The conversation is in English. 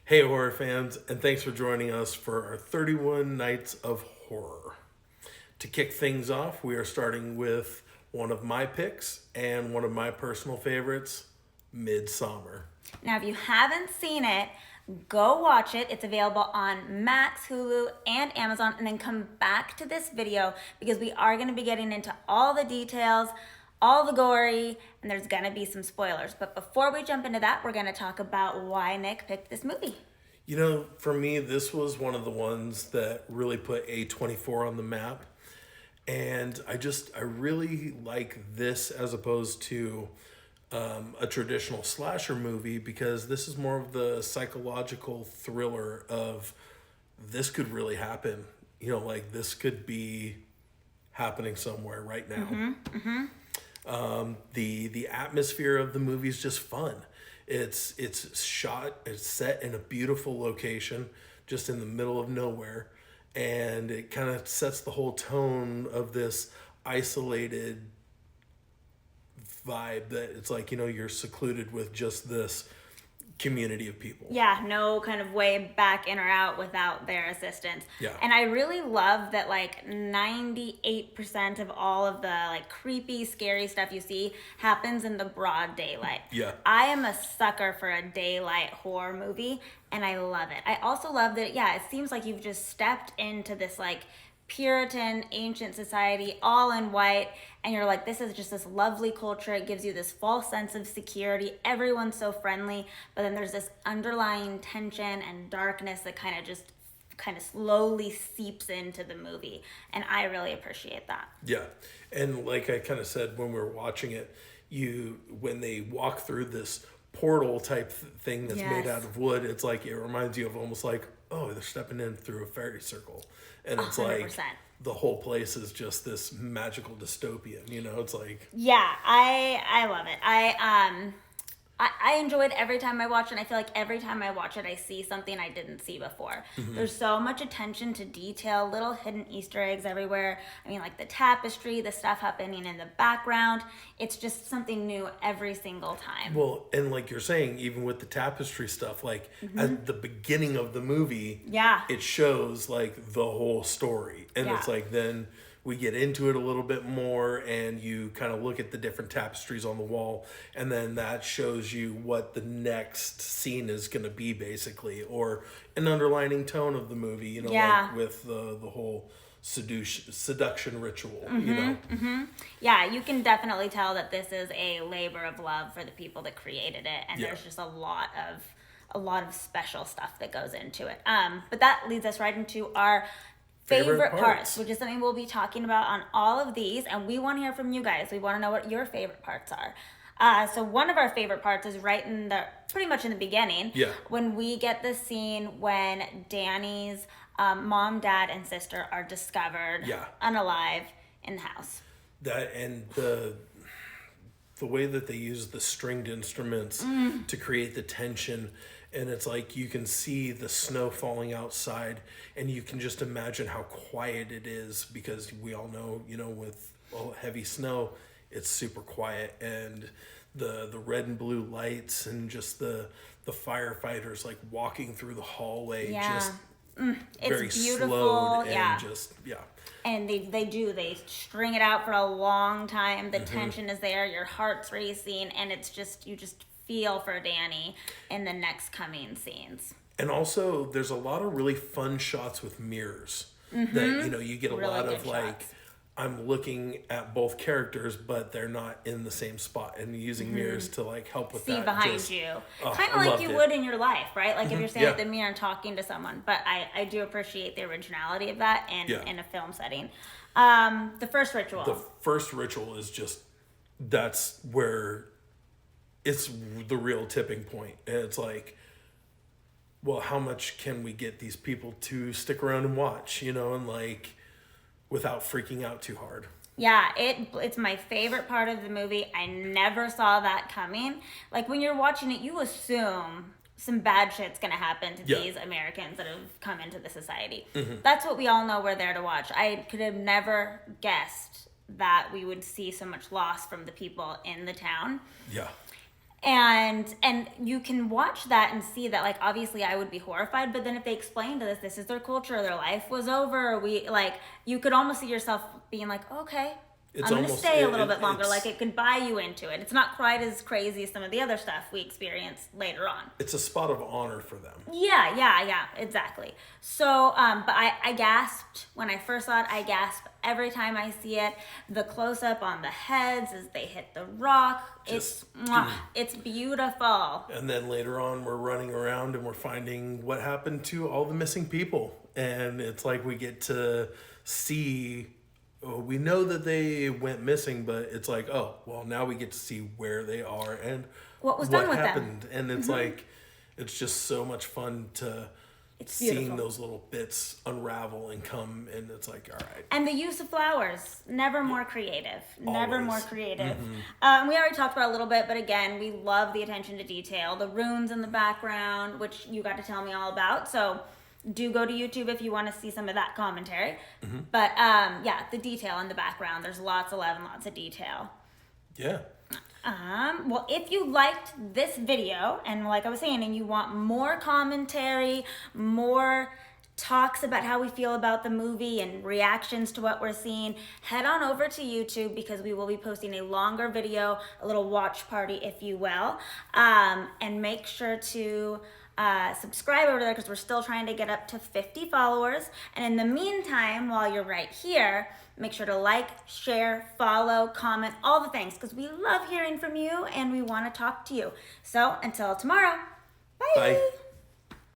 Hey, horror fans, and thanks for joining us for our 31 Nights of Horror. To kick things off, we are starting with one of my picks and one of my personal favorites, Midsommar. Now, if you haven't seen it, go watch it. It's available on Max, Hulu, and Amazon. And then come back to this video because we are going to be getting into all the details, all the gory, and there's going to be some spoilers. But before we jump into that, we're going to talk about why Nick picked this movie. You know, for me, this was one of the ones that really put A24 on the map. And I really like this as opposed to a traditional slasher movie because this is more of the psychological thriller of this could really happen. You know, like this could be happening somewhere right now. The atmosphere of the movie is just fun. It's set in a beautiful location, just in the middle of nowhere, and it kind of sets the whole tone of this isolated vibe that it's like, you know, you're secluded with just this community of people. Yeah, no kind of way back in or out without their assistance. Yeah. And I really love that like 98% of all of the like creepy, scary stuff you see happens in the broad daylight. Yeah. I am a sucker for a daylight horror movie and I love it. I also love that, yeah, it seems like you've just stepped into this like Puritan ancient society all in white and you're like, this is just this lovely culture. It gives you this false sense of security. Everyone's so friendly, but then there's this underlying tension and darkness that kind of slowly seeps into the movie, and I really appreciate that. Yeah. And like I kind of said when we were watching it, when they walk through this portal type thing that's made out of wood, it's like it reminds you of almost like, oh, they're stepping in through a fairy circle. And it's 100%. Like the whole place is just this magical dystopian, you know? It's like, yeah, I love it. I enjoy it every time I watch it. I feel like every time I watch it, I see something I didn't see before. There's so much attention to detail, little hidden Easter eggs everywhere. I mean, like the tapestry, the stuff happening in the background. It's just something new every single time. well, and like you're saying, even with the tapestry stuff, like at the beginning of the movie, Yeah. it shows like the whole story. And Yeah. it's like then we get into it a little bit more and you kind of look at the different tapestries on the wall and then that shows you what the next scene is going to be basically, or an underlining tone of the movie, you know, Yeah. like with the whole seduction ritual, you know. Yeah, you can definitely tell that this is a labor of love for the people that created it, and Yeah. there's just a lot of special stuff that goes into it. But that leads us right into our favorite parts, which is something we'll be talking about on all of these, and we want to hear from you guys. We want to know what your favorite parts are. So one of our favorite parts is pretty much in the beginning, Yeah. when we get the scene when Danny's mom, dad, and sister are discovered Yeah. unalive in the house. That and the way that they use the stringed instruments to create the tension, and it's like you can see the snow falling outside and you can just imagine how quiet it is because we all know, you know, with heavy snow it's super quiet, and the red and blue lights and just the firefighters like walking through the hallway, Yeah. just It's very beautiful, slowed and yeah. And they string it out for a long time. The tension is there, your heart's racing, and you just feel for Danny in the next coming scenes. And also, there's a lot of really fun shots with mirrors that, you know, you get a Really lot good of like, shots. I'm looking at both characters, but they're not in the same spot, and using mirrors to like help with See that. behind you. Oh, Kind I of like loved you it. would in your life, right? Like if you're standing Yeah. at the mirror and talking to someone. But I do appreciate the originality of that Yeah. in a film setting. The first ritual. The first ritual is just, that's where it's the real tipping point. And it's like, well, how much can we get these people to stick around and watch, you know, and like, without freaking out too hard. Yeah, it's my favorite part of the movie. I never saw that coming. Like when you're watching it, you assume some bad shit's gonna happen to Yeah. these Americans that have come into the society. That's what we all know we're there to watch. I could have never guessed that we would see so much loss from the people in the town. Yeah. And you can watch that and see that, like, obviously I would be horrified, but then if they explained to this is their culture, their life was over, or we, like, you could almost see yourself being like, okay, It's I'm gonna almost- stay a it- little bit longer. it's- Like, it could buy you into it. It's not quite as crazy as some of the other stuff we experience later on. It's a spot of honor for them. Yeah, exactly. So, but I gasped when I first saw it. I gasp every time I see it. The close up on the heads as they hit the rock. It's beautiful. And then later on, we're running around and we're finding what happened to all the missing people. And it's like we get to see, we know that they went missing, but it's like, oh, well, now we get to see where they are and What was done with them. happened. And it's like, it's just so much fun to seeing beautiful. those little bits unravel and come. And it's like, all right. And the use of flowers, never more creative. Never Always. more creative. We already talked about it a little bit, but again, we love the attention to detail. The runes in the background, which you got to tell me all about. So do go to YouTube if you want to see some of that commentary. But yeah, the detail in the background, there's lots of love and lots of detail. Yeah. Well, if you liked this video, and like I was saying, and you want more commentary, more talks about how we feel about the movie and reactions to what we're seeing, head on over to YouTube, because we will be posting a longer video, a little watch party, if you will. And make sure to subscribe over there, because we're still trying to get up to 50 followers. And in the meantime, while you're right here, make sure to like, share, follow, comment, all the things, because we love hearing from you and we want to talk to you. So until tomorrow, bye. Bye.